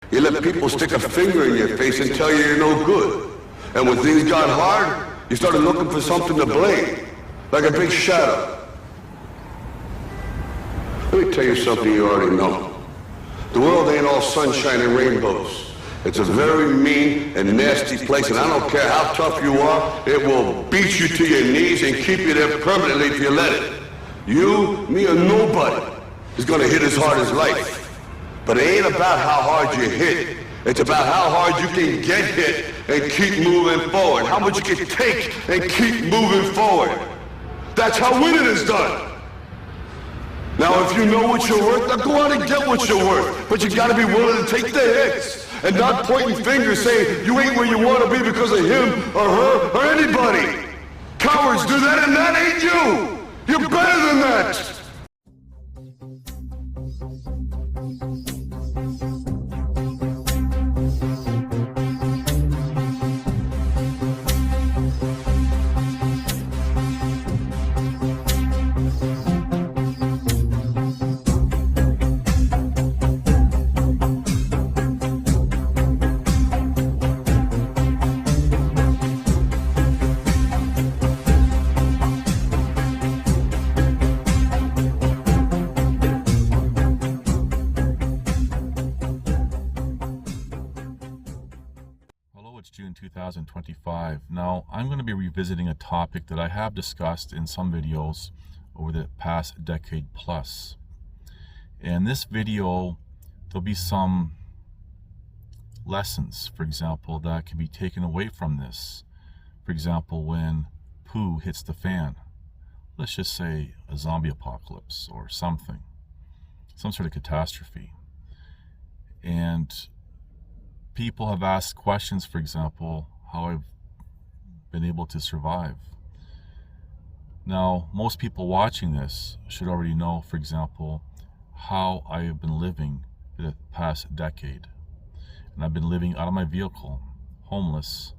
You let people stick a finger in your face and tell you you're no good. And when things got hard, you started looking for something to blame, like a big shadow. Let me tell you something you already know. The world ain't all sunshine and rainbows. It's a very mean and nasty place, and I don't care how tough you are, it will beat you to your knees and keep you there permanently if you let it. You, me, or nobody is gonna hit as hard as life. But it ain't about how hard you hit. It's about how hard you can get hit and keep moving forward. How much you can take and keep moving forward. That's how winning is done. Now, if you know what you're worth, now go out and get what you're worth. But you gotta be willing to take the hits and not pointing fingers saying you ain't where you wanna be because of him or her or anybody. Cowards do that, and that ain't you. You're better than that. It's June 2025. Now, I'm going to be revisiting a topic that I have discussed in some videos over the past decade plus. In this video, there'll be some lessons, for example, that can be taken away from this. For example, when poo hits the fan, let's just say a zombie apocalypse or something, some sort of catastrophe. And people have asked questions, for example, how I've been able to survive. Now, most people watching this should already know, for example, how I have been living for the past decade. And I've been living out of my vehicle, homeless,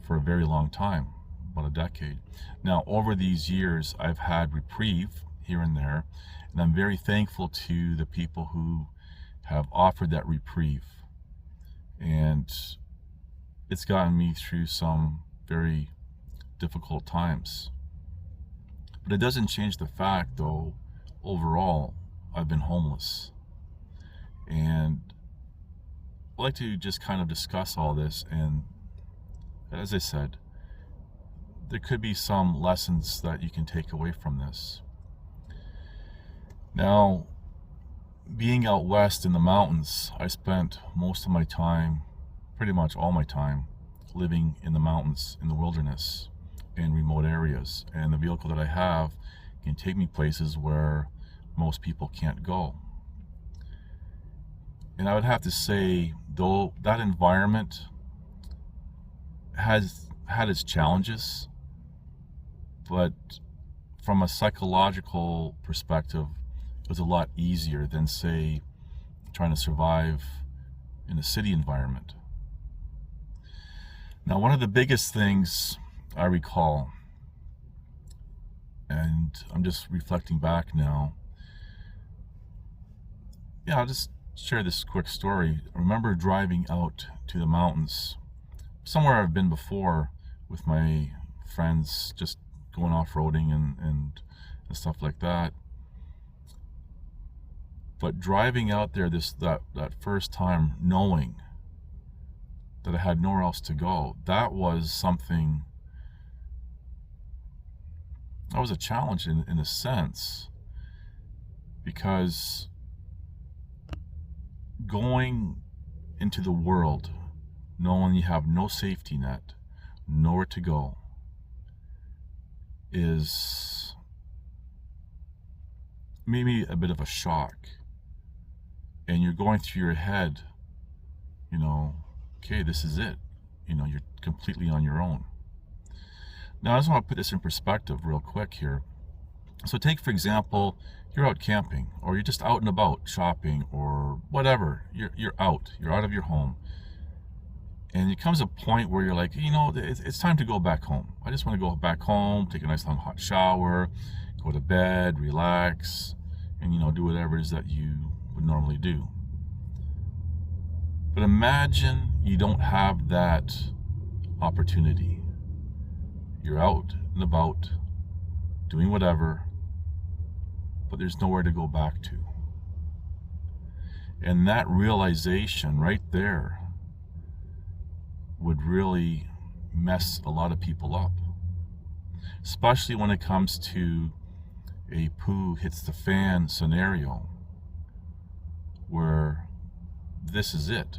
for a very long time, about a decade. Now, over these years, I've had reprieve here and there, and I'm very thankful to the people who have offered that reprieve. And it's gotten me through some very difficult times. But it doesn't change the fact, though, overall, I've been homeless. And I'd like to just kind of discuss all this. And as I said, there could be some lessons that you can take away from this. Now, being out west in the mountains, I spent most of my time, pretty much all my time, living in the mountains, in the wilderness, in remote areas. And the vehicle that I have can take me places where most people can't go. And I would have to say, though, that environment has had its challenges, but from a psychological perspective, it was a lot easier than, say, trying to survive in a city environment. Now, one of the biggest things I recall, and I'm just reflecting back now, I'll just share this quick story. I remember driving out to the mountains, somewhere I've been before with my friends, just going off-roading and stuff like that. But driving out there that first time, knowing that I had nowhere else to go, that was something, that was a challenge in a sense, because going into the world knowing you have no safety net, nowhere to go, is maybe a bit of a shock. And you're going through your head, okay, this is it. You're completely on your own. Now, I just want to put this in perspective real quick here. So take, for example, you're out camping, or you're just out and about shopping, or whatever. You're out of your home. And it comes a point where you're like, it's time to go back home. I just want to go back home, take a nice long hot shower, go to bed, relax, and do whatever it is that you would normally do. But imagine you don't have that opportunity. You're out and about, doing whatever, but there's nowhere to go back to. And that realization right there would really mess a lot of people up, especially when it comes to a poo hits the fan scenario where this is it.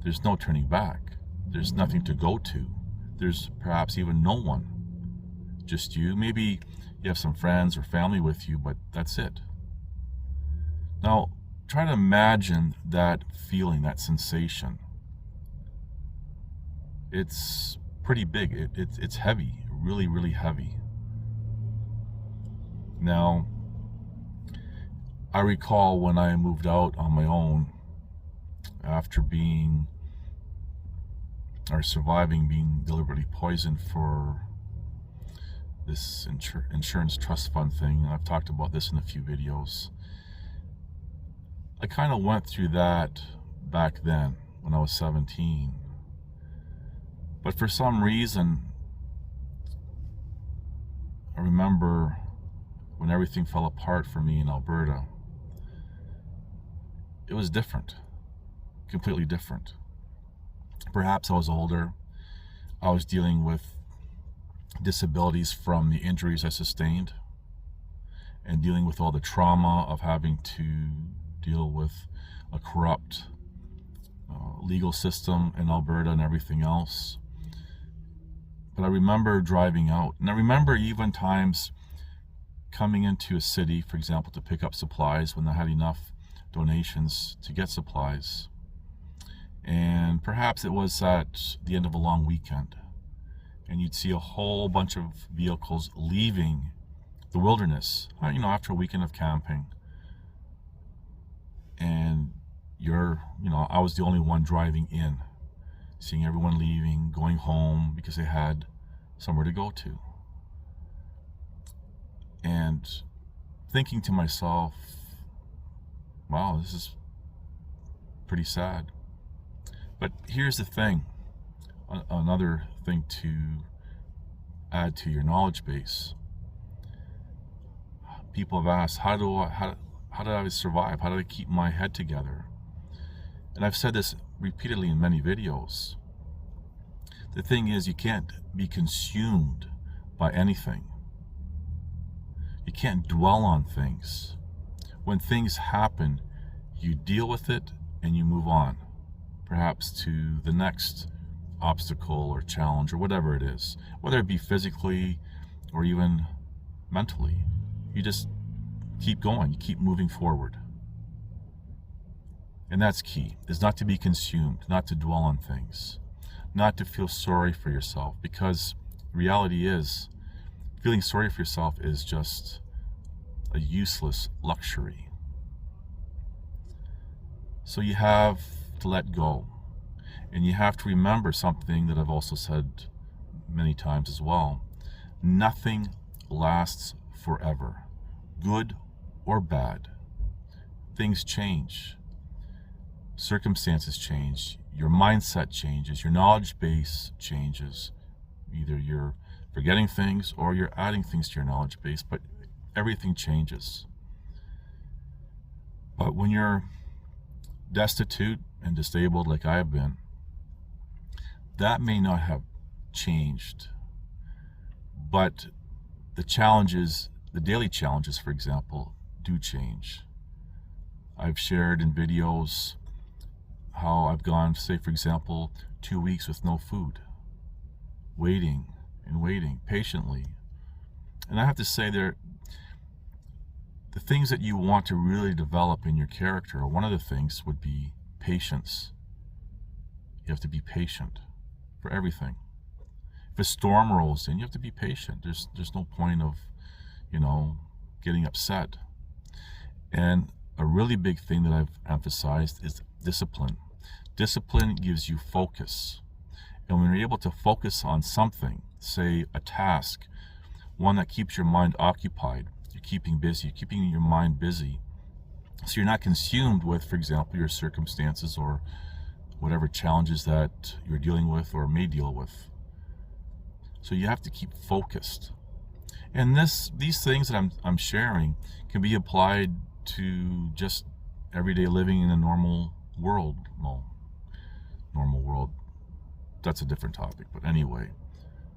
There's no turning back. There's nothing to go to. There's perhaps even no one. Just you. Maybe you have some friends or family with you, but that's it. Now, try to imagine that feeling, that sensation. It's pretty big. It's heavy, really, really heavy. Now, I recall when I moved out on my own after surviving being deliberately poisoned for this insurance trust fund thing, and I've talked about this in a few videos. I kind of went through that back then when I was 17. But for some reason, I remember when everything fell apart for me in Alberta, it was different, completely different. Perhaps I was older. I was dealing with disabilities from the injuries I sustained and dealing with all the trauma of having to deal with a corrupt legal system in Alberta and everything else. But I remember driving out, and I remember even times coming into a city, for example, to pick up supplies when I had enough donations to get supplies. And perhaps it was at the end of a long weekend, and you'd see a whole bunch of vehicles leaving the wilderness, after a weekend of camping. And I was the only one driving in, seeing everyone leaving, going home because they had somewhere to go to. And thinking to myself, wow, this is pretty sad. But here's the thing, another thing to add to your knowledge base. People have asked, how did I survive? How did I keep my head together? And I've said this repeatedly in many videos. The thing is, you can't be consumed by anything. You can't dwell on things. When things happen, you deal with it and you move on, perhaps to the next obstacle or challenge or whatever it is, whether it be physically or even mentally. You just keep going, you keep moving forward. And that's key, is not to be consumed, not to dwell on things, not to feel sorry for yourself, because the reality is, feeling sorry for yourself is just a useless luxury. So you have to let go. And you have to remember something that I've also said many times as well. Nothing lasts forever, good or bad. Things change. Circumstances change. Your mindset changes. Your knowledge base changes. Either you're forgetting things or you're adding things to your knowledge base, but everything changes. But when you're destitute and disabled like I have been, that may not have changed, but the challenges, the daily challenges, for example, do change. I've shared in videos how I've gone, say, for example, 2 weeks with no food, waiting and waiting patiently. And I have to say, the things that you want to really develop in your character, one of the things would be patience. You have to be patient for everything. If a storm rolls in, you have to be patient. There's no point of, getting upset. And a really big thing that I've emphasized is discipline. Discipline gives you focus. And when you're able to focus on something, say a task, one that keeps your mind occupied, you're keeping busy, you're keeping your mind busy, so you're not consumed with, for example, your circumstances or whatever challenges that you're dealing with or may deal with. So you have to keep focused. And these things that I'm sharing can be applied to just everyday living in a normal world. Well, normal world, that's a different topic. But anyway,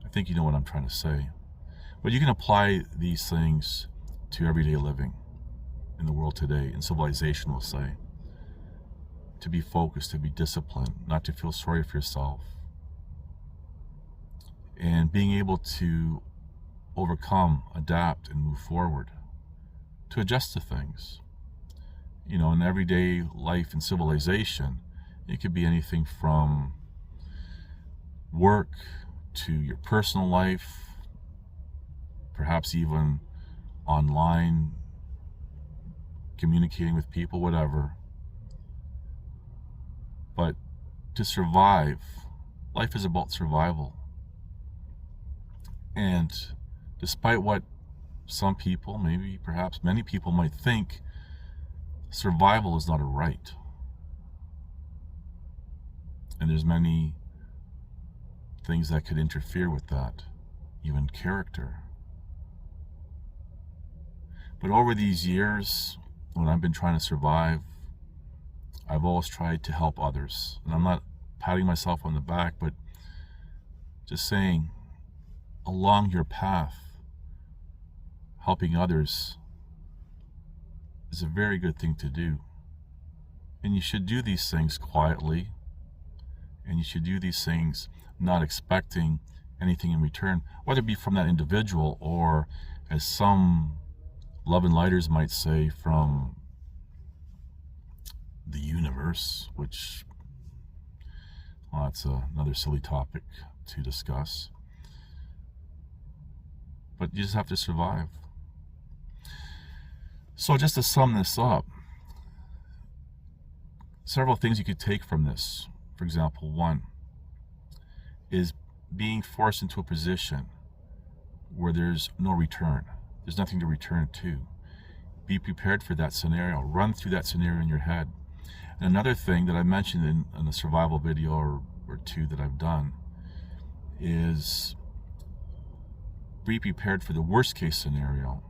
I think you know what I'm trying to say. But you can apply these things to everyday living in the world today, in civilization, we'll say. To be focused, to be disciplined, not to feel sorry for yourself. And being able to overcome, adapt, and move forward, to adjust to things. You know, in everyday life and civilization, it could be anything from work to your personal life, perhaps even online, communicating with people, whatever. But to survive, life is about survival. And despite what some people, maybe perhaps many people might think, survival is not a right. And there's many things that could interfere with that, even character. But over these years, when I've been trying to survive, I've always tried to help others. And I'm not patting myself on the back, but just saying, along your path, helping others is a very good thing to do. And you should do these things quietly, and you should do these things not expecting anything in return, whether it be from that individual or, as some love and lighters might say, from the universe, which, well, that's another silly topic to discuss. But you just have to survive. So just to sum this up, several things you could take from this. For example, one is being forced into a position where there's no return. There's nothing to return to. Be prepared for that scenario. Run through that scenario in your head. And another thing that I mentioned in a survival video or two that I've done is be prepared for the worst case scenario.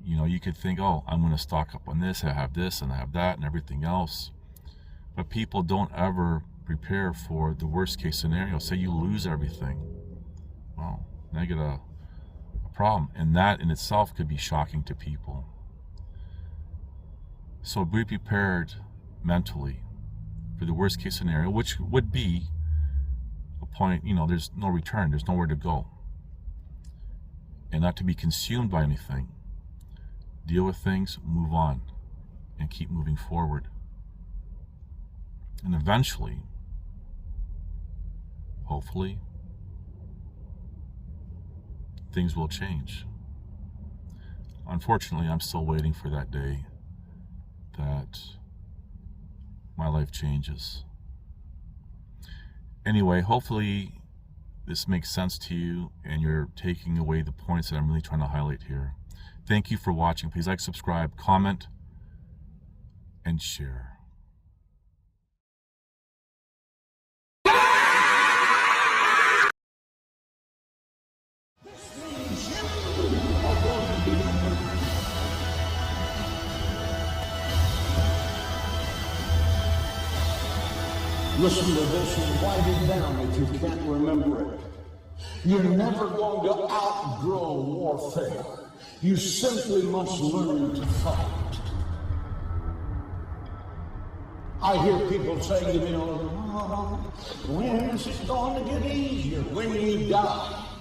You know, you could think, oh, I'm going to stock up on this, I have this, and I have that, and everything else. But people don't ever prepare for the worst case scenario. Say you lose everything. Well, now you get a problem. And that in itself could be shocking to people. So be prepared mentally for the worst case scenario, which would be a point, you know, there's no return, there's nowhere to go. And not to be consumed by anything. Deal with things, move on, and keep moving forward. And eventually, hopefully, things will change. Unfortunately, I'm still waiting for that day that my life changes. Anyway, hopefully this makes sense to you and you're taking away the points that I'm really trying to highlight here. Thank you for watching. Please like, subscribe, comment, and share. Listen to this and write it down if you can't remember it. You're never going to outgrow warfare. You simply must learn to fight. I hear people say, you know, when is it going to get easier? When you die.